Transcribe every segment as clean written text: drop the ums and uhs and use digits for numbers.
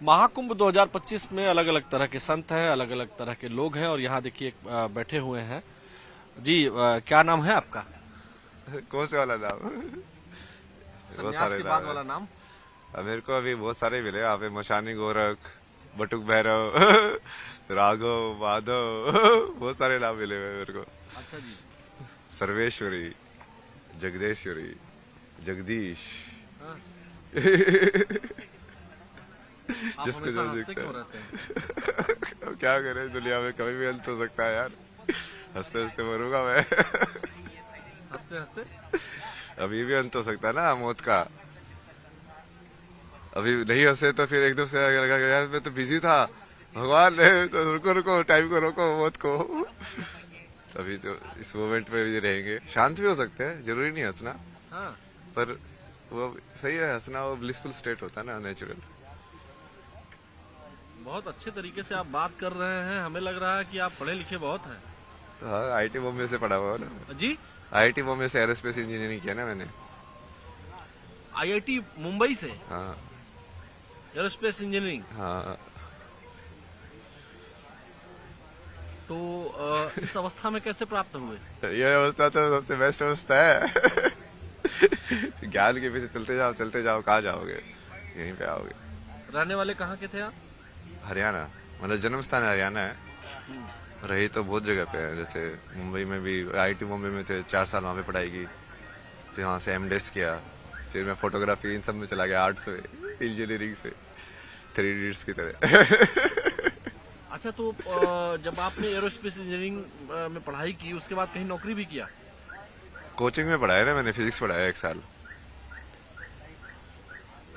महाकुंभ 2025 में अलग अलग तरह के संत हैं, अलग अलग तरह के लोग हैं और यहाँ देखिए बैठे हुए हैं जी। क्या नाम है आपका? कौन से वाला नाम? बहुत सन्यास सारे के नाम बाद है। वाला नाम। मेरे को अभी बहुत सारे मिले यहाँ पे। मशानी गोरख, बटुक भैरव, राघव, माधव, बहुत सारे नाम मिले हुए हैं मेरे को। अच्छा जी। सर्वेश्वरी, जगदेश्वरी, जगदीश। हाँ। आप जिसको हमेशा जो हंसते दिखता क्यों है। रहते हैं? अब क्या करें, दुनिया में कभी भी अंत हो सकता है यार। हंसते हंसते मरूंगा मैं। हंसते हंसते अभी भी अंत हो सकता है ना मौत का। अभी नहीं हंसे तो फिर एकदम से लगा कि यार मैं तो बिजी था, भगवान ने तो रुको रुको, टाइम को रोको, मौत को। तभी तो इस मोमेंट में भी रहेंगे। शांत भी हो सकते हैं, जरूरी नहीं हंसना, हाँ। पर वो सही है। हंसना वो ब्लिसफुल स्टेट होता है ना, नेचुरल। बहुत अच्छे तरीके से आप बात कर रहे हैं, हमें लग रहा है कि आप पढ़े लिखे बहुत हैं। हाँ, आईटी बॉम्बे से पढ़ा हुआ ना। जी। आईआईटी बॉम्बे से एरोस्पेस इंजीनियरिंग किया ना मैंने। आईआईटी मुंबई से हाँ एरोस्पेस इंजीनियरिंग। हाँ। तो इस अवस्था में कैसे प्राप्त हुए? ये अवस्था तो सबसे बेस्ट अवस्था है। ज्ञान के पीछे चलते जाओ, कहाँ जाओगे, यहीं पे आओगे। रहने वाले कहाँ के थे आप? हरियाणा, मतलब जन्म स्थान हरियाणा है, रही तो बहुत जगह पे है। जैसे मुंबई में भी आईआईटी मुंबई में थे, 4 साल वहाँ पे पढ़ाई की। फिर वहाँ से एमडेस किया। फिर मैं फोटोग्राफी इन सब में चला गया, आर्ट्स में, इंजीनियरिंग से, 3 इडियट्स की तरह। अच्छा, तो जब आपने एरोस्पेस इंजीनियरिंग में पढ़ाई की उसके बाद कहीं नौकरी भी किया? कोचिंग में पढ़ाया ना मैंने, फिजिक्स पढ़ाया 1 साल।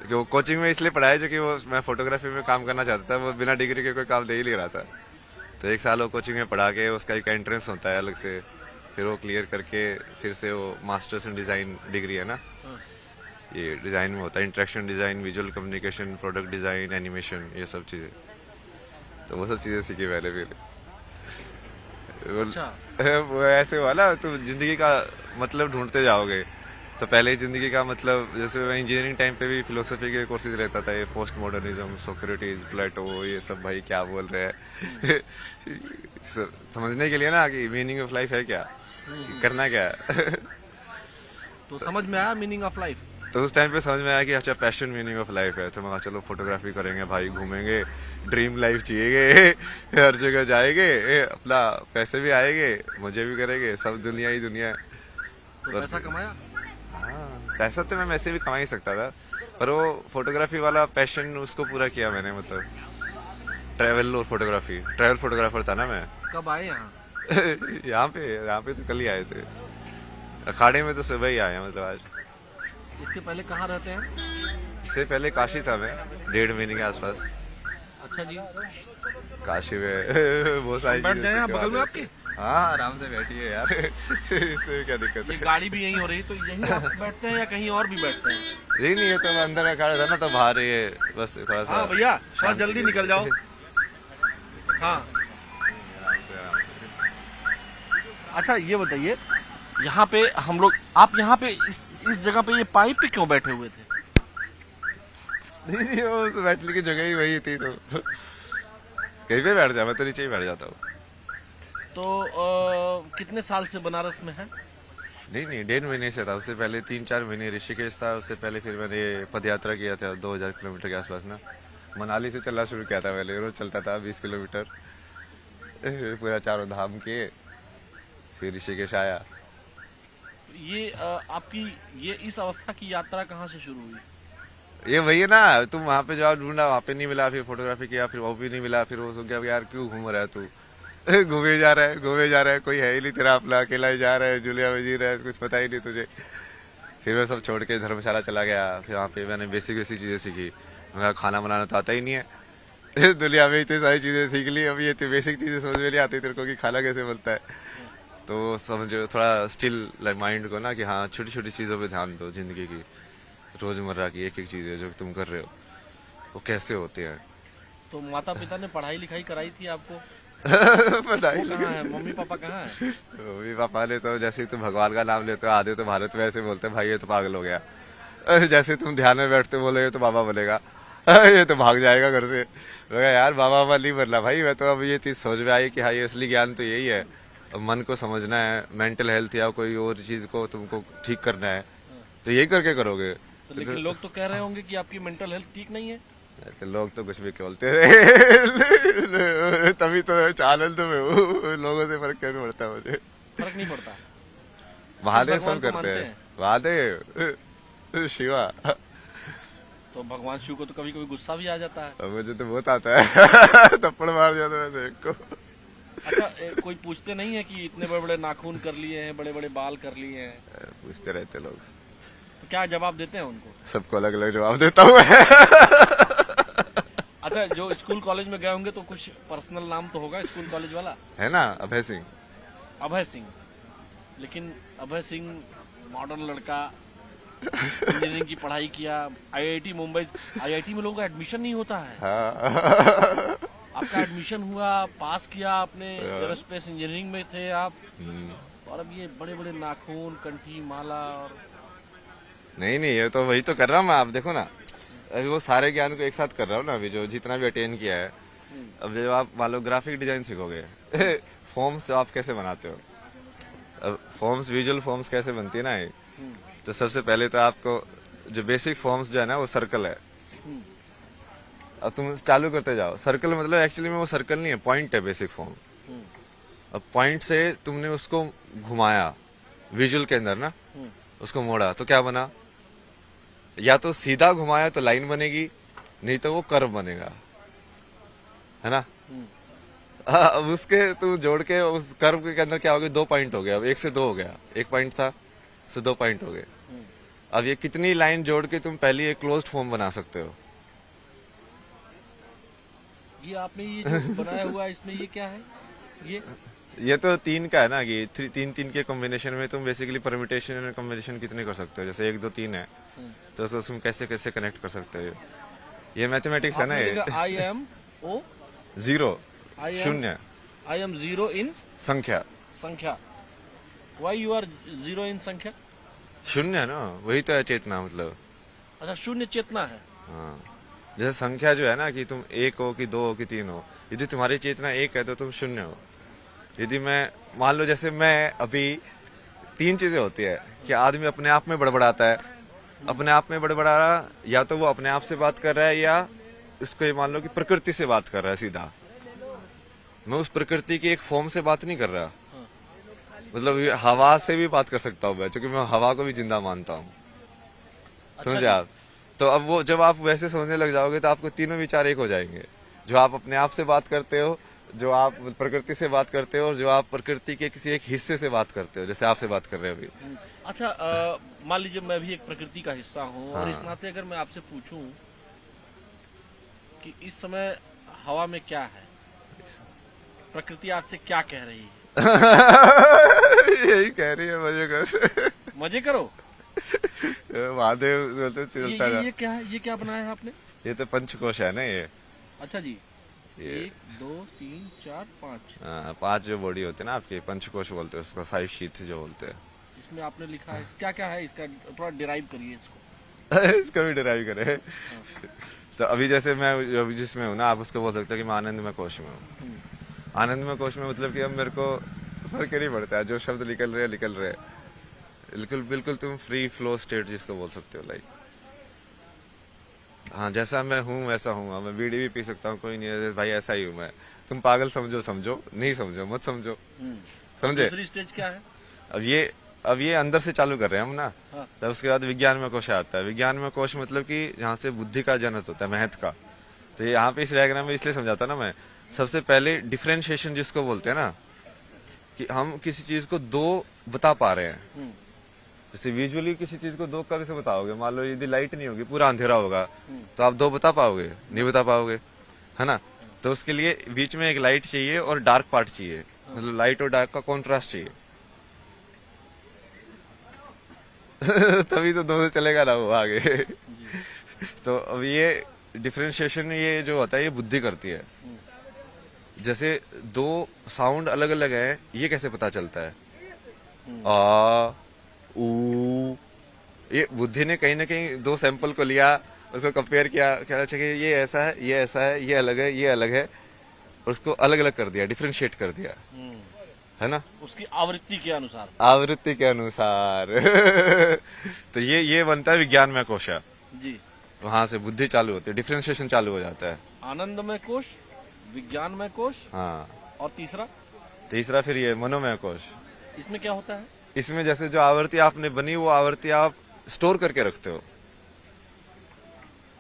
जो कोचिंग में इसलिए पढ़ाया जो कि वो मैं फोटोग्राफी में काम करना चाहता था, वो बिना डिग्री के कोई काम दे ही नहीं रहा था। तो 1 साल वो कोचिंग में पढ़ा के उसका एक एंट्रेंस होता है अलग से, फिर वो क्लियर करके फिर से वो मास्टर्स इन डिज़ाइन डिग्री है ना, ये डिज़ाइन में होता है, interaction design, visual communication, product design, animation, ये सब चीज़ें। तो वो सब चीज़ें सीखी मैंने फिर। अच्छा। वो ऐसे हुआ ना, तुम जिंदगी का मतलब ढूंढते जाओगे। तो पहले ही जिंदगी का मतलब, जैसे मैं इंजीनियरिंग टाइम पे भी फिलोसफी के कोर्सेज लेता था, ये पोस्ट मॉडर्निज्म, सोक्रेटिस, प्लेटो, ये सब भाई क्या बोल रहे हैं। समझने के लिए ना कि मीनिंग ऑफ लाइफ है क्या, करना क्या है। तो समझ में आया मीनिंग ऑफ लाइफ? तो उस टाइम पे समझ में आया कि अच्छा पैशन मीनिंग ऑफ लाइफ है। तो मैं कहा चलो फोटोग्राफी करेंगे भाई, घूमेंगे, ड्रीम लाइफ जिएंगे, हर जगह जाएंगे, अपना पैसे भी आएंगे, मजे भी करेंगे, सब दुनिया ही दुनिया है। तो पैसा कमाया? हाँ, पैसा तो मैं वैसे भी कमा ही सकता था, पर वो फोटोग्राफी वाला पैशन उसको पूरा किया मैंने। मतलब ट्रैवल और फोटोग्राफी, ट्रैवल फोटोग्राफर था ना मैं। कब आए यहाँ? यहाँ पे तो कल ही आए थे। अखाड़े में तो सुबह ही आए, मतलब आज। इसके पहले कहाँ रहते हैं? इससे पहले काशी था मैं, 1.5 महीने के आसपास। अच्छा जी। काशी में बहुत सारी बैठ चीजें जाए यहाँ सीखने बगल में वाले आपके? हैं। हाँ, आराम से बैठिए यार। इससे क्या दिक्कत ये है। गाड़ी भी यहीं हो रही, तो यहीं आप बैठते हैं या कहीं और भी बैठते हैं? नहीं नहीं, ये तो मैं अंदर खड़ा था ना, तो बाहर ये बस थोड़ा सा। हाँ भैया, थोड़ा शांति जल्दी के निकल लिए। जाओ। हाँ। आराम से, आराम से। अच्छा, ये बताइए, यहाँ पे हम लोग, आप यहाँ पे इस जगह पे ये पाइप पे क्यों बैठे हुए थे? नहीं नहीं, वो उस बैठने की जगह ही वही थी, तो कहीं पे बैठ जा, मैं तो नीचे ही बैठ जाता हूँ। तो कितने साल से बनारस में है? नहीं नहीं, 1.5 महीने से था। उससे पहले 3-4 महीने ऋषिकेश था। उससे पहले फिर मैंने पद यात्रा किया था 2000 किलोमीटर के आसपास ना। मनाली से चलना शुरू किया था पहले, रोज चलता था 20 किलोमीटर, पूरा 4 धाम किए, फिर ऋषिकेश आया। ये आपकी ये इस अवस्था की यात्रा कहाँ से शुरू हुई? ये वही है ना, तुम वहां पे जाओ, ढूंढा, वहां पे नहीं मिला, फिर फोटोग्राफी किया, फिर वो भी नहीं मिला, फिर वो सोच गया यार क्यों घूम रहा है तू। घूमे जा रहा है, घूमे जा रहा है, कोई है ही नहीं तेरा अपना, अकेला ही जा रहा है, जुलिया में जी रहा है, कुछ पता ही नहीं तुझे। फिर मैं सब छोड़ के धर्मशाला चला गया। फिर वहाँ पे मैंने बेसिक बेसिक चीजें सीखी। मेरा खाना बनाना तो आता ही नहीं है। दुनिया में इतनी सारी चीजें सीख ली, अब ये तो बेसिक चीजें समझ में नहीं आती तेरे को कि खाना कैसे बनता है। तो समझो थोड़ा स्टिल माइंड को ना, कि हाँ छोटी छोटी चीजों पे ध्यान दो। जिंदगी की रोजमर्रा की एक एक चीज है जो तुम कर रहे हो, वो कैसे होते हैं। तो माता पिता ने पढ़ाई लिखाई कराई थी आपको? पता ही वो कहाँ है, मम्मी पापा कहाँ है? मम्मी पापा ने तो, जैसे ही तुम भगवान का नाम लेते हो, आधे तो भारत में ऐसे बोलते हैं भाई ये तो पागल हो गया। जैसे तुम ध्यान में बैठते बोले तो बाबा बोलेगा, ये तो भाग जाएगा घर से। मैं कहा, यार बाबा बाबा नहीं बनना भाई, मैं तो अब ये चीज सोच में आई कि हाँ ये असली ज्ञान तो यही है। अब मन को समझना है, मेंटल हेल्थ या कोई और चीज को तुमको ठीक करना है तो यही करके करोगे। तो लेकिन लोग तो कह रहे होंगे कि आपकी मेंटल हेल्थ ठीक नहीं है। तो लोग तो कुछ भी बोलते रहे तभी तो आनंद में हूँ, लोगों से फर्क क्यों पड़ता है मुझे। फर्क नहीं पड़ता। महादेव भगवान सब को करते मानते हैं, महादेव शिवा। तो भगवान शिव को तो कभी कभी गुस्सा भी आ जाता है। अब मुझे तो बहुत आता है थप्पड़ मार दिया था मैंने एक को। अच्छा, कोई पूछते नहीं है कि इतने बड़े बड़े नाखून कर लिए हैं, बड़े बड़े बाल कर लिए हैं, पूछते रहते लोग, तो क्या जवाब देते हैं उनको? सबको अलग अलग जवाब देता हूँ मैं। अच्छा, जो स्कूल कॉलेज में गए होंगे तो कुछ पर्सनल नाम तो होगा स्कूल कॉलेज वाला। है ना अभय सिंह। अभय सिंह। लेकिन अभय सिंह मॉडर्न लड़का, इंजीनियरिंग की पढ़ाई किया, आईआईटी मुंबई। आईआईटी में लोगों का एडमिशन नहीं होता है। हाँ। आपका एडमिशन हुआ, पास किया आपने, एरोस्पेस इंजीनियरिंग में थे आप, और अब ये बड़े बड़े नाखून, कंठी, माला और नहीं नहीं, ये तो वही तो कर रहा हूँ मैं। आप देखो ना, अभी वो सारे ज्ञान को एक साथ कर रहा हूँ ना, अभी जो जितना भी अटेन किया है। अब जब आप मान लो ग्राफिक डिजाइन सीखोगे, फॉर्म्स आप कैसे बनाते हो, अब फॉर्म्स, विजुअल फॉर्म्स कैसे बनती है ना ये, तो सबसे पहले तो आपको जो बेसिक फॉर्म्स जो है ना वो सर्कल है। अब तुम चालू करते जाओ, सर्कल मतलब एक्चुअली में वो सर्कल नहीं है, पॉइंट है बेसिक फॉर्म। अब पॉइंट से तुमने उसको घुमाया विजुअल के अंदर ना, उसको मोड़ा तो क्या बना, या तो सीधा घुमाया तो लाइन बनेगी, नहीं तो वो कर्व बनेगा, है ना। अब उसके तुम जोड़ के उस कर्व के अंदर क्या हो गया, 2 पॉइंट हो गया, अब 1 से 2 हो गया, 1 पॉइंट था से 2 पॉइंट हो गए। अब ये कितनी लाइन जोड़ के तुम पहले एक क्लोज्ड फॉर्म बना सकते हो। ये आपने ये जो बनाया हुआ है इसमें ये क्या है? ये तो 3 का है ना कि 3 के कॉम्बिनेशन में तुम बेसिकली परम्यूटेशन एंड कॉम्बिनेशन कितने कर सकते हो, जैसे 1 2 3 है तो उसको तुम कैसे कैसे कनेक्ट कर सकते हो। ये मैथमेटिक्स है ना। ये I M O 0 I am- शून्य आई एम जीरो इन संख्या, संख्या। Why you are zero in संख्या? शून्य है ना, वही तो है चेतना मतलब। अच्छा, शून्य चेतना है। हाँ, जैसे संख्या जो है ना कि तुम 1 हो कि 2 हो कि 3 हो, यदि तुम्हारी चेतना 1 है तो तुम शून्य हो। यदि मैं मान लो जैसे मैं अभी 3 चीजें होती है कि आदमी अपने आप में बड़बड़ाता है, अपने आप में बड़बड़ा रहा, या तो वो अपने आप से बात कर रहा है या उसको ये मान लो कि प्रकृति से बात कर रहा है सीधा। मैं उस प्रकृति की एक फॉर्म से बात नहीं कर रहा, मतलब ये हवा से भी बात कर सकता हूँ मैं, क्योंकि मैं हवा को भी जिंदा मानता हूँ। समझे आप? तो अब वो जब आप वैसे सोचने लग जाओगे तो आपको तीनों विचार एक हो जाएंगे, जो आप अपने आप से बात करते हो, जो आप प्रकृति से बात करते हो, और जो आप प्रकृति के किसी एक हिस्से से बात करते हो, जैसे आपसे बात कर रहे हो अभी। अच्छा, मान लीजिए मैं भी एक प्रकृति का हिस्सा हूँ, और हाँ। इस नाते अगर मैं आपसे पूछूं कि इस समय हवा में क्या है, प्रकृति आपसे क्या कह रही है? यही कह रही है मजे कर। मजे करो। महादेव बोलते चलता ये क्या है? ये क्या बनाया है आपने? ये तो पंचकोश है ना ये। अच्छा जी, ये 1 2 3 4 5। 5 जो बॉडी होते हैं ना आपके, पंचकोश बोलते हैं उसको, 5 शीट्स जो बोलते हैं। इसमें आपने लिखा है क्या क्या है इसका, थोड़ा डिराइव करिए इसको। इसका भी डिराइव करे। तो अभी जैसे मैं अभी जिसमें हूँ ना, आप उसको बोल सकते हो कि मैं आनंदमय कोश में हूँ। आनंदमय कोश में मतलब कि अब मेरे को फर्क नहीं पड़ता है, जो शब्द निकल रहे हैं। बिल्कुल बिल्कुल तुम फ्री फ्लो स्टेट जिसको बोल सकते हो, लाइक हाँ जैसा मैं हूँ वैसा हूँ। मैं बीड़ी भी पी सकता हूँ, कोई नहीं है भाई, ऐसा ही हूँ मैं। तुम पागल समझो समझो, नहीं समझो मत समझो, समझे। दूसरी स्टेज क्या है? अब ये अंदर से चालू कर रहे हैं हम ना। हाँ। तब उसके बाद विज्ञान में कोश आता है। विज्ञान में कोश मतलब कि यहाँ से बुद्धि का जनक होता है, महत का। तो यहाँ पे इस डायग्राम में इसलिए समझाता ना मैं, सबसे पहले डिफरेंशिएशन जिसको बोलते हैं ना, कि हम किसी चीज को 2 बता पा रहे हैं। जैसे विजुअली किसी चीज को 2 कैसे बताओगे, मान लो यदि लाइट नहीं होगी, पूरा अंधेरा होगा, तो आप 2 बता पाओगे? नहीं बता पाओगे, है ना। तो उसके लिए बीच में एक लाइट चाहिए और डार्क पार्ट चाहिए, मतलब लाइट और डार्क का कॉन्ट्रास्ट चाहिए। तभी तो 2 से चलेगा ना वो आगे। तो अब ये डिफरेंशिएशन ये जो होता है ये बुद्धि करती है। जैसे 2 साउंड अलग अलग है, ये कैसे पता चलता है? आ ऊ, ये बुद्धि ने कहीं ना कहीं 2 सैंपल को लिया उसको कंपेयर किया, कहना चाहिए ये ऐसा है, ये ऐसा है, ये अलग है, ये अलग है, और उसको अलग अलग कर दिया, डिफ्रेंशिएट कर दिया, है ना, उसकी आवृत्ति के अनुसार। आवृत्ति के अनुसार। तो ये बनता है विज्ञान में कोशा। जी। वहां से बुद्धि चालू होती है, डिफ्रेंशिएशन चालू हो जाता है। आनंदमय कोश, विज्ञानमय कोश, हाँ, और तीसरा तीसरा फिर ये मनोमय कोश। इसमें क्या होता है? इसमें जैसे जो आवृत्ति आपने बनी वो आवृत्ति आप स्टोर करके रखते हो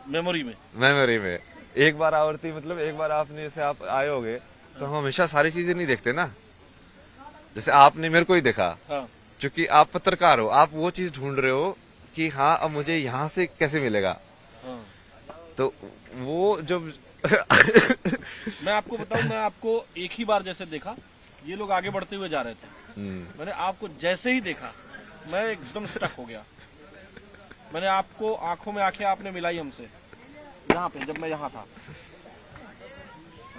मेमोरी में। मेमोरी में। एक बार आवृत्ति मतलब एक बार आपने जैसे आप आए होगे तो हम हमेशा सारी चीजें नहीं देखते ना। जैसे आपने मेरे को ही देखा, हाँ। क्योंकि आप पत्रकार हो, आप वो चीज ढूंढ रहे हो कि हाँ अब मुझे यहाँ से कैसे मिलेगा। हाँ। तो वो जब मैं आपको बताऊं, मैं आपको एक ही बार जैसे देखा, ये लोग आगे बढ़ते हुए जा रहे थे, मैंने आपको जैसे ही देखा मैं एकदम स्टक हो गया। मैंने आपको आंखों में आंखें आपने मिलाई हमसे यहाँ पे, जब मैं यहाँ था,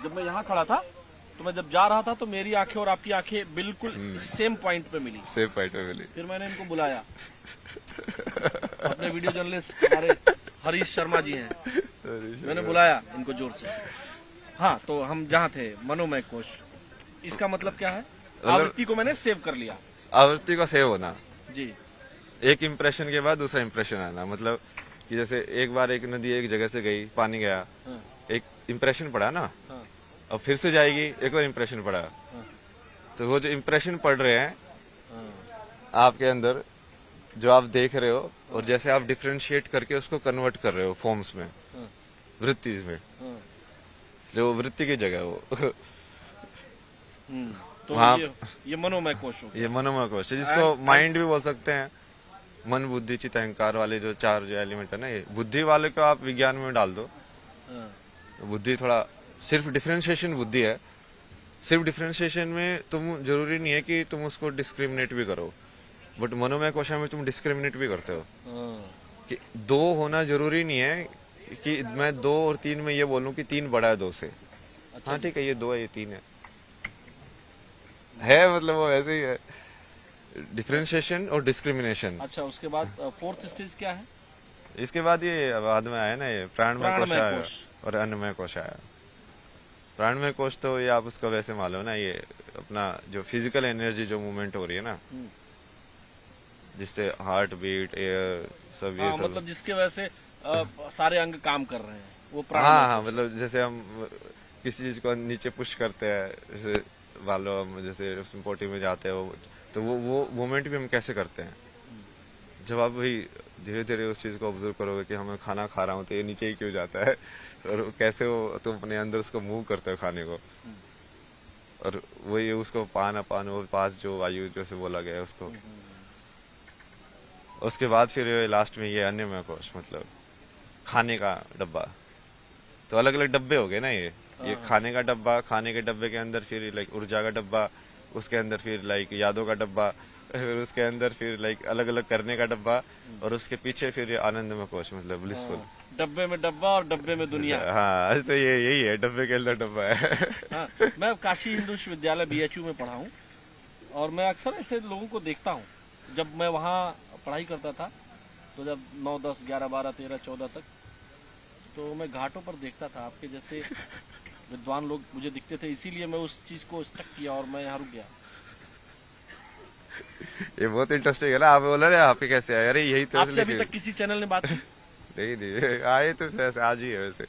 जब मैं यहाँ खड़ा था, तो मैं जब जा रहा था तो मेरी आंखें और आपकी आंखें बिल्कुल सेम पॉइंट पे मिली। सेम पॉइंट पे मिली। फिर मैंने इनको बुलाया, अपने वीडियो जर्नलिस्ट हमारे हरीश शर्मा जी हैं, मैंने बुलाया इनको जोर से। हाँ, तो हम जहाँ थे मनोमय कोश, इसका मतलब क्या है? आवृत्ति को मैंने सेव कर लिया। आवृत्ति का सेव होना जी। एक इम्प्रेशन के बाद दूसरा इम्प्रेशन आना, मतलब कि जैसे एक बार एक नदी एक जगह से गई, पानी गया, हाँ। एक इम्प्रेशन पड़ा ना, हाँ। अब फिर से जाएगी, एक और इम्प्रेशन पड़ा, तो वो जो इम्प्रेशन पड़ रहे हैं आपके अंदर, जो आप देख रहे हो, और जैसे आप डिफ्रेंशिएट करके उसको कन्वर्ट कर रहे हो फॉर्म्स में, वृत्ति में, इसलिए वो वृत्ति की जगह है वो। तो वहाँ ये मनोमय कोश हो गया। ये मनोमय कोश है, जिसको माइंड भी बोल सकते हैं। मन बुद्धि चित्त अहंकार वाले जो चार जो एलिमेंट है ना, ये बुद्धि वाले को आप विज्ञान में डाल दो। बुद्धि थोड़ा सिर्फ डिफरेंशिएशन बुद्धि है। सिर्फ डिफरेंशिएशन में तुम जरूरी नहीं है कि तुम उसको डिस्क्रिमिनेट भी करो, बट मनोमय कोशा में तुम डिस्क्रिमिनेट भी करते हो। कि दो होना जरूरी नहीं है कि मैं 2 और 3 में ये बोलूं कि 3 बड़ा है 2 से। अच्छा। हाँ ठीक है, ये 2 है, ये 3 है मतलब वो ऐसे ही है, डिफरेंशिएशन और डिस्क्रिमिनेशन। अच्छा, उसके बाद फोर्थ स्टेज क्या है? इसके बाद ये बाद में आया ना, ये प्राणमय कोश आया कोश। और अन्नमय कोश आया। प्राणमय कोश तो ये आप उसको वैसे मान लो ना, ये अपना जो फिजिकल एनर्जी जो मूवमेंट हो रही है ना, जिससे हार्ट बीट, एयर, सब ये सब, मतलब जिसके वजह से सारे अंग काम कर रहे हैं, वो हाँ, मतलब जैसे हम किसी चीज को नीचे पुश करते हैं, जैसे मान लो हम जैसे उसमें पोटी में जाते हो, तो वो मूवमेंट भी हम कैसे करते हैं। जब आप वही धीरे धीरे उस चीज को ऑब्जर्व करोगे कि हमें खाना खा रहा हूँ तो ये नीचे ही क्यों जाता है, और कैसे वो तुम अपने अंदर उसको मूव करते हो खाने को, और वही उसको पान अपान वो पास जो वायु जैसे बोला गया है उसको। उसके बाद फिर लास्ट में ये अन्नमय कोश, मतलब खाने का डब्बा। तो अलग अलग डब्बे हो गए ना, ये खाने का डब्बा, खाने के डब्बे के अंदर फिर लाइक ऊर्जा का डब्बा, उसके अंदर फिर लाइक यादों का डब्बा, फिर उसके अंदर फिर लाइक अलग अलग करने का डब्बा, और उसके पीछे फिर ये आनंदमय कोश, मतलब ब्लिसफुल। डब्बे में डब्बा और डब्बे में दुनिया। हाँ, तो ये यही है, डब्बे के अंदर डब्बा है। हाँ, मैं काशी हिंदू विश्वविद्यालय BHU में पढ़ा हूँ, और मैं अक्सर ऐसे लोगों को देखता हूँ। जब मैं वहाँ पढ़ाई करता था, तो जब 9, 10, 11, 12, 13, 14 तक, तो मैं घाटों पर देखता था आपके जैसे विद्वान लोग मुझे दिखते थे, इसीलिए मैं उस चीज को स्टक किया और मैं यहाँ रुक गया। ये बहुत इंटरेस्टिंग है ना, आप बोला ना आपके कैसे आए, अरे यही तो आपसे अभी तक किसी चैनल ने बात की? नहीं आए तो ऐसे आज ही है, वैसे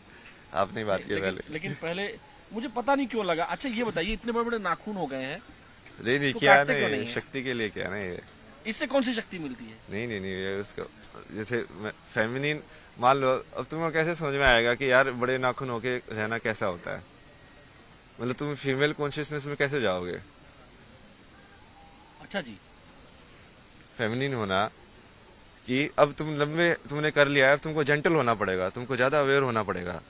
आपने बात की पहले। लेकिन पहले मुझे पता नहीं क्यों लगा। अच्छा ये बताइए, इतने बड़े बड़े नाखून हो गए हैं, नहीं तो क्या काटते क्यों नहीं, नहीं है? शक्ति के लिए क्या ना ये, इससे कौन सी शक्ति मिलती है? नहीं ये उसको जैसे फेमिनिन मान लो। अब तुम्हें कैसे समझ में आएगा कि यार बड़े नाखून होके रहना कैसा होता है, मतलब तुम फीमेल कॉन्शियसनेस में कैसे जाओगे। अच्छा जी। फेमिनिन होना कि अब तुम लंबे तुमने कर लिया है, अब तुमको जेंटल होना पड़ेगा, तुमको ज्यादा अवेयर होना पड़ेगा।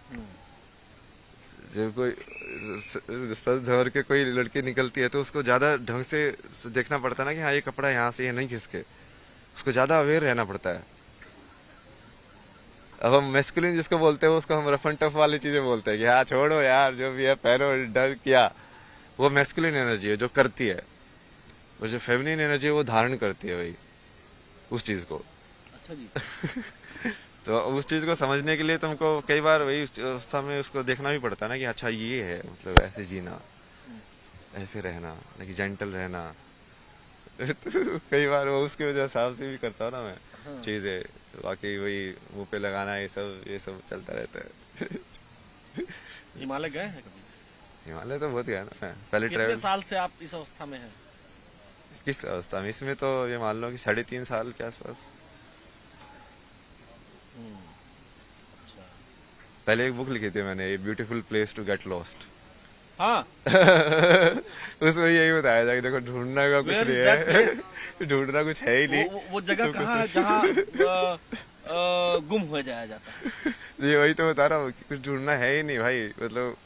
जब कोई सज धर के कोई लड़की निकलती है तो उसको ज्यादा ढंग से देखना पड़ता है ना, कि हाँ ये कपड़ा यहाँ से ये नहीं खिसके, उसको ज्यादा अवेयर रहना पड़ता है। अब हम मैस्कुलिन जिसको बोलते हैं उसको हम रफ एंड टफ वाली चीजें बोलते हैं कि हाँ छोड़ो यार जो भी है पहनो, डर किया, वो मैस्कुलिन एनर्जी है जो करती है। वो जो फेमिनिन एनर्जी है वो धारण करती है वही उस चीज को। अच्छा जी। तो उस चीज को समझने के लिए तुमको कई बार वही उस अवस्था में उसको देखना भी पड़ता है ना कि अच्छा ये है, मतलब ऐसे जीना, ऐसे रहना, लेकिन जेंटल रहना। तो कई बार वो उसकी वजह हिसाब से भी करता हूँ ना मैं चीजें, बाकी वही मुंह पे लगाना ये सब चलता रहता है। हिमालय गए हैं कभी? हिमालय तो बहुत गया ना मैं, पहले कितने ट्रैवल। साल से आप इस अवस्था में हैं? किस अवस्था में? इसमें तो ये मान लो कि 3.5 साल के आसपास। अच्छा। पहले एक बुक लिखी थी मैंने, beautiful place to get lost. हाँ। उसमें यही बताया था कि देखो ढूंढना का कुछ Where नहीं is that है, ढूंढना कुछ है ही नहीं। वो जगह तुमको कहाँ है जहाँ गुम हो जाया जाता है? ये वही तो बता रहा हूँ कि कुछ ढूंढना है ही नहीं भाई, मतलब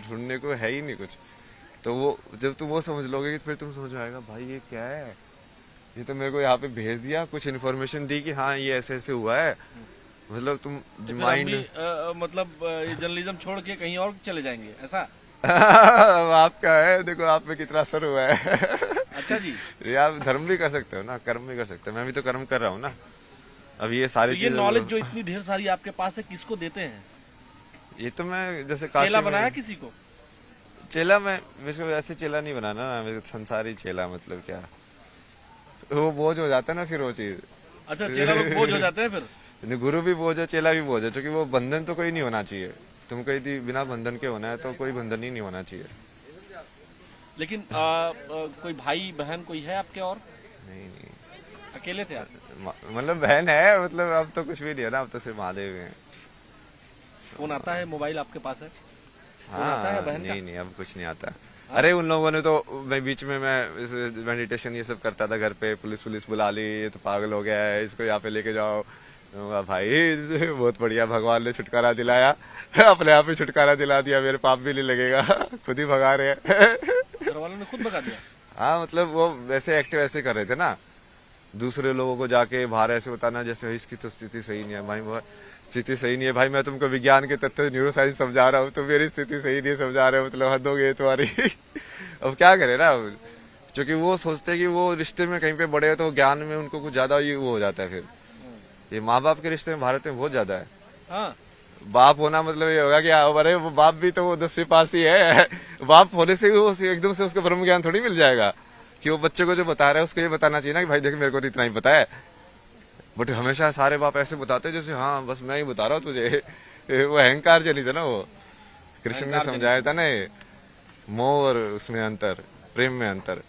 ढूंढने को है ही नहीं कुछ। तो वो जब तुम वो समझ लोगे फिर तुम समझ में आएगा भाई ये क्या है, ये तो मेरे को यहाँ पे भेज दिया, कुछ इन्फॉर्मेशन दी कि हाँ ये ऐसे ऐसे हुआ है, मतलब तुम तो फिर माइंड। हम भी, मतलब ये जर्नलिज्म छोड़ के कहीं और चले जाएंगे ऐसा? आपका है, देखो आप पे कितना असर हुआ है। अच्छा जी। ये आप धर्म भी कर सकते हो ना, कर्म भी कर सकते हो, मैं भी तो कर्म कर रहा हूँ ना। अब ये सारी तो ये चीजें नॉलेज जो इतनी ढेर सारी आपके पास है, किसको देते हैं? ये तो मैं जैसे चेला काशी बनाया में किसी को? चेला, मैं वैसे वैसे चेला नहीं बनाना ना, मेरे को संसारी चेला, मतलब क्या वो बोझ हो जाता है ना फिर वो चीज। अच्छा, चेला लोग बोझ हो जाते हैं फिर? नहीं, गुरु भी बोझ है, चेला भी बोझ है, क्योंकि वो बंधन तो कोई नहीं होना चाहिए। तुम कहीं बिना बंधन के होना है तो कोई बंधन ही नहीं होना चाहिए। लेकिन कोई भाई बहन कोई है आपके और? नहीं नहीं, अकेले थे आप? मतलब बहन है, मतलब अब तो कुछ भी नहीं है ना, अब तो सिर्फ महादेव हैं। फोन आता है, मोबाइल आपके पास है? फोन हाँ, आता है बहन का? नहीं नहीं, अब कुछ नहीं आता। अरे उन लोगों ने तो, मैं बीच में मैं मेडिटेशन ये सब करता था घर पे, पुलिस बुला ली, ये तो पागल हो गया है, इसको यहाँ पे लेके जाओ। भाई बहुत बढ़िया, भगवान ने छुटकारा दिलाया, अपने आप ही छुटकारा दिला दिया, मेरे पाप भी नहीं लगेगा, खुद ही भगा रहे हैं। घर वालों ने खुद भगा दिया? हाँ, मतलब वो वैसे एक्टिव ऐसे कर रहे थे ना, दूसरे लोगों को जाके बाहर ऐसे बताना जैसे इसकी तो स्थिति सही नहीं है भाई, वो स्थिति सही नहीं है भाई, मैं तुमको विज्ञान के तथ्य न्यूरो साइंस समझा रहा हूँ, तो मेरी स्थिति सही नहीं समझा रहे हो, मतलब हद हो गई तुम्हारी। अब क्या करे ना, क्योंकि वो सोचते हैं कि वो रिश्ते में कहीं पे बड़े हो तो ज्ञान में उनको कुछ ज्यादा ही वो हो जाता है। फिर ये माँ बाप के रिश्ते में भारत में बहुत ज्यादा है। हाँ। बाप होना मतलब ये होगा कि अरे वो बाप भी तो वो 10वीं पास ही है, बाप होने से वो एकदम से उसको ब्रह्म ज्ञान थोड़ी मिल जाएगा, कि वो बच्चे को जो बता रहा है उसको ये बताना चाहिए ना कि भाई देख मेरे को तो इतना ही पता है। बट हमेशा सारे बाप ऐसे बताते जैसे हाँ बस मैं ही बता रहा हूँ तुझे। वो अहंकार जनित है ना, वो कृष्ण ने समझाया था ना, मोह और उसमें अंतर, प्रेम में अंतर,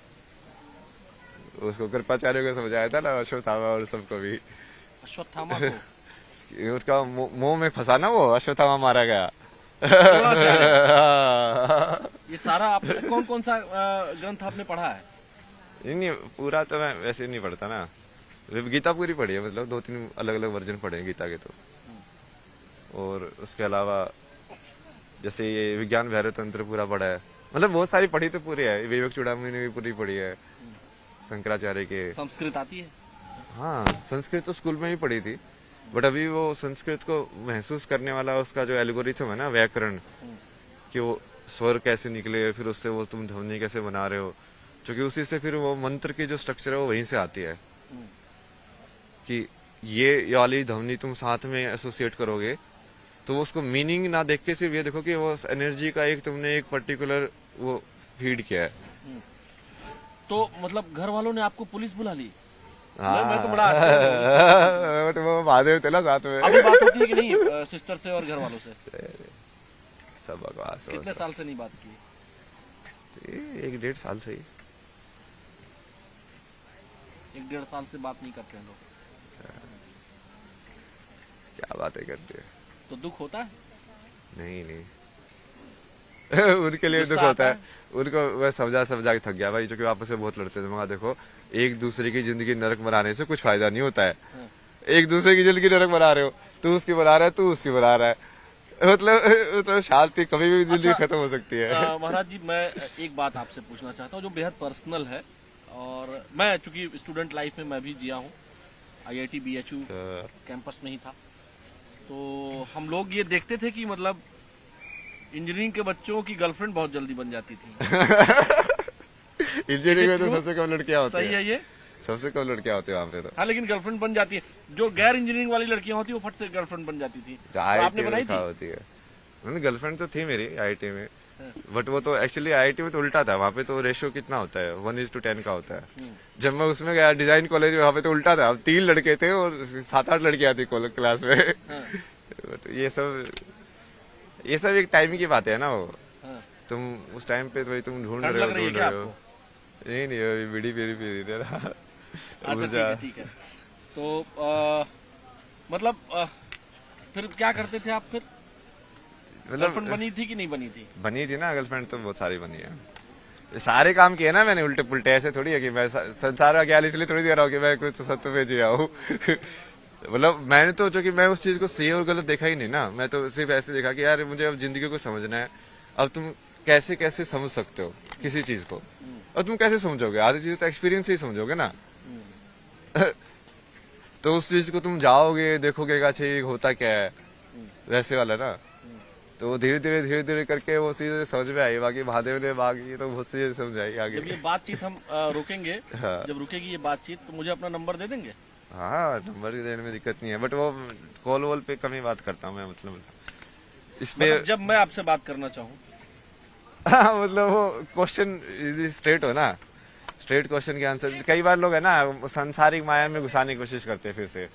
उसको कृपाचार्य को समझाया था ना, अश्वत्थामा और सबको भी। अश्वत्थामा को उसका मोह में फंसा ना, वो अश्वत्थामा मारा गया। ये सारा आपने कौन कौन सा ग्रंथ आपने पढ़ा है? नहीं, पूरा तो मैं वैसे नहीं पढ़ता ना, गीता पूरी पढ़ी है, मतलब 2-3 अलग अलग वर्जन पढ़े हैं गीता के तो। और उसके अलावा जैसे ये विज्ञान भैरव तंत्र पूरा पढ़ा है, मतलब बहुत सारी पढ़ी तो पूरी है, विवेक चूड़ामणि ने भी पूरी पढ़ी है, शंकराचार्य के। संस्कृत आती है? हाँ, संस्कृत तो स्कूल में ही पढ़ी थी, बट अभी वो संस्कृत को महसूस करने वाला उसका जो एल्गोरिथम है ना, व्याकरण, कि वो स्वर कैसे निकले, फिर उससे वो तुम ध्वनि कैसे बना रहे हो, क्योंकि उसी से फिर वो मंत्र की जो स्ट्रक्चर है वो वहीं से आती है, कि ये वाली ध्वनि तुम साथ में एसोसिएट करोगे तो वो उसको मीनिंग ना देख के सिर्फ ये देखो कि वो एनर्जी का एक तुमने एक पर्टिकुलर वो फीड किया है। तो मतलब घर वालों ने आपको पुलिस बुला ली? हाँ, मैं तो बड़ा बट वो महादेव थे ना साथ में। अभी बात होती है कि नहीं सिस्टर से और घर वालों से? सब बकवास। कितने साल से नहीं बात की? 1-1.5 साल से ही। 1-1.5 साल से बात नहीं करते हैं लोग? क्या बातें करते हैं। तो दुख होता है? नहीं उनके लिए दुख गुस्सा होता आता है, उनको वह समझा के थक गया भाई, क्योंकि आपस में बहुत लड़ते थे। मगर देखो, एक दूसरे की जिंदगी नरक बनाने से कुछ फायदा नहीं होता है। एक दूसरे की जिंदगी नरक बना रहे हो, तू उसकी बना रहा है, तू उसकी बना रहा है, मतलब शांति कभी भी जिंदगी खत्म हो सकती है। महाराज जी, मैं एक बात आपसे पूछना चाहता हूँ जो बेहद पर्सनल है, और मैं चूंकि स्टूडेंट लाइफ में मैं भी जिया हूँ, IIT BHU कैंपस में ही था, तो हम लोग ये देखते थे कि मतलब इंजीनियरिंग के बच्चों की गर्लफ्रेंड बहुत जल्दी बन जाती थी। इंजीनियरिंग में तो सबसे कम लड़कियां होती हैं। सही है ये? सबसे कम लड़कियां होती है वहाँ पे तो। हाँ, लेकिन गर्लफ्रेंड बन जाती है। जो गैर इंजीनियरिंग वाली लड़कियां होती है वो फट से गर्लफ्रेंड बन जाती थी। तो आपने बनाई थी? होती है। मैंने गर्लफ्रेंड तो थी मेरी IIT में, बट वो तो एक्चुअली IIT में तो उल्टा था। वहाँ पे तो रेशियो कितना होता है, 1:10 का होता है। जब मैं उसमें गया डिजाइन कॉलेज में, वहाँ पे तो उल्टा था। अब 3 लड़के थे और 7-8 लड़कियां थी क्लास में। बट ये सब एक टाइम की बात है ना। वो तुम उस टाइम पे तो तुम ढूंढ रहे हो। नहीं अभी बीड़ी पी रही रहा। अच्छा, ठीक है। तो मतलब फिर क्या करते थे आप फिर? गर्लफ्रेंड बनी थी कि नहीं बनी थी? बनी थी ना गर्लफ्रेंड, तो बहुत सारी बनी है। सारे काम किए ना मैंने उल्टे पुल्टे। ऐसे थोड़ी है कि मैं संसार का ज्ञान इसलिए थोड़ी दे रहा हूँ कि मैं कुछ सत्य में जिया हूँ। मतलब मैंने तो जो कि मैं उस चीज को सही और गलत देखा ही नहीं ना। मैं तो सिर्फ ऐसे देखा कि यार मुझे अब जिंदगी को समझना है। अब तुम कैसे कैसे समझ सकते हो किसी चीज को, और तुम कैसे समझोगे? आधी चीज तो एक्सपीरियंस से ही समझोगे ना। तो उस चीज को तुम जाओगे, देखोगे कि अच्छा ये होता क्या है, वैसे वाला ना। तो धीरे धीरे करके वो चीजें समझ में आई। बाकी महादेव ने बाकी तो बहुत सी समझ आई आगे। जब ये बातचीत हम रोकेंगे, हाँ। जब रुकेगी ये बातचीत, तो मुझे अपना नंबर दे देंगे? हाँ, नंबर देने में दिक्कत नहीं है, बट वो कॉल वॉल पे कम ही बात करता हूँ मैं। मतलब इसलिए मतलब जब मैं आपसे बात करना चाहूँ। हाँ, मतलब वो क्वेश्चन स्ट्रेट हो ना, स्ट्रेट क्वेश्चन के आंसर। कई बार लोग है ना सांसारिक माया में घुसाने की कोशिश करते हैं फिर से।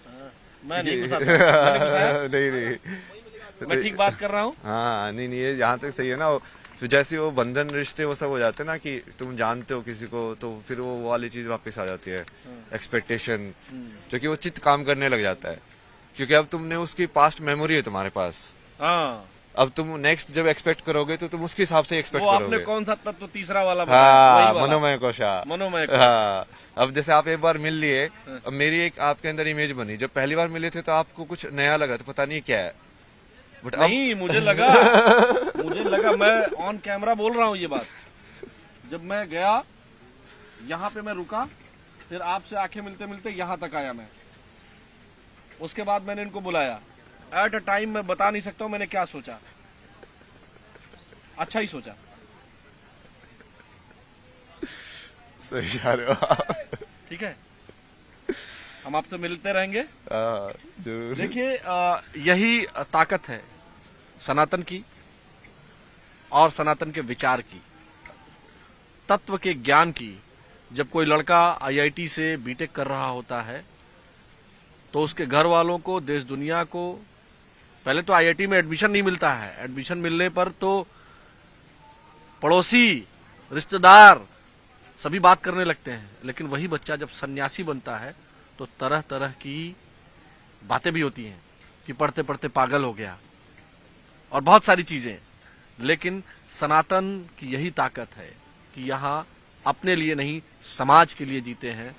मैं नहीं घुसाता। मैंने घुसाया? नहीं मैं ठीक बात कर रहा हूँ। हाँ, नहीं ये यहाँ तक सही है ना। तो जैसे वो बंधन रिश्ते वो सब हो जाते हैं ना, कि तुम जानते हो किसी को, तो फिर वो वाली चीज वापस आ जाती है, एक्सपेक्टेशन, जो कि वो चित्त काम करने लग जाता है। क्योंकि अब तुमने उसकी पास्ट मेमोरी है तुम्हारे पास। हाँ, अब तुम नेक्स्ट जब एक्सपेक्ट करोगे तो तुम उसके हिसाब से एक्सपेक्ट वो करोगे। आपने कौन सा तत्व तीसरा वाला हाँ, मनोमय कोशा। मनोमय। हाँ, अब जैसे आप एक बार मिल लिए, अब मेरी एक आपके अंदर इमेज बनी। जब पहली बार मिले थे तो आपको कुछ नया लगा, तो पता नहीं क्या है, बट नहीं मुझे लगा मैं ऑन कैमरा बोल रहा हूँ ये बात। जब मैं गया यहाँ पे, मैं रुका, फिर आपसे आंखें मिलते मिलते यहाँ तक आया मैं। उसके बाद मैंने इनको बुलाया। एट अ टाइम मैं बता नहीं सकता हूँ मैंने क्या सोचा। अच्छा ही सोचा। सही जा रहे हो आप। ठीक है, हम आपसे मिलते रहेंगे। जरूर। देखिए, यही ताकत है सनातन की और सनातन के विचार की, तत्व के ज्ञान की। जब कोई लड़का IIT से बीटेक कर रहा होता है तो उसके घर वालों को, देश दुनिया को, पहले तो IIT में एडमिशन नहीं मिलता है। एडमिशन मिलने पर तो पड़ोसी, रिश्तेदार सभी बात करने लगते हैं। लेकिन वही बच्चा जब सन्यासी बनता है तो तरह तरह की बातें भी होती हैं कि पढ़ते पढ़ते पागल हो गया और बहुत सारी चीजें। लेकिन सनातन की यही ताकत है कि यहाँ अपने लिए नहीं, समाज के लिए जीते हैं,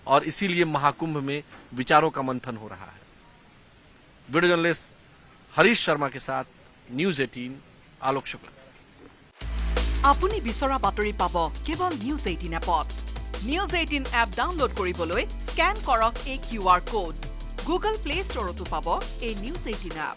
और इसीलिए महाकुंभ में विचारों का मंथन हो रहा है। वीडियो जर्नलिस्ट हरीश शर्मा के साथ न्यूज 18 आलोक शुक्ला। আপুনি বিচৰা বাতৰি পাব কেৱল নিউজ 18 এপত। নিউজ 18 এপ ডাউনলোড কৰিবলৈ স্কেন কৰক এই QR কোড। গুগল প্লে ষ্টৰতো পাব এই নিউজ 18 এপ।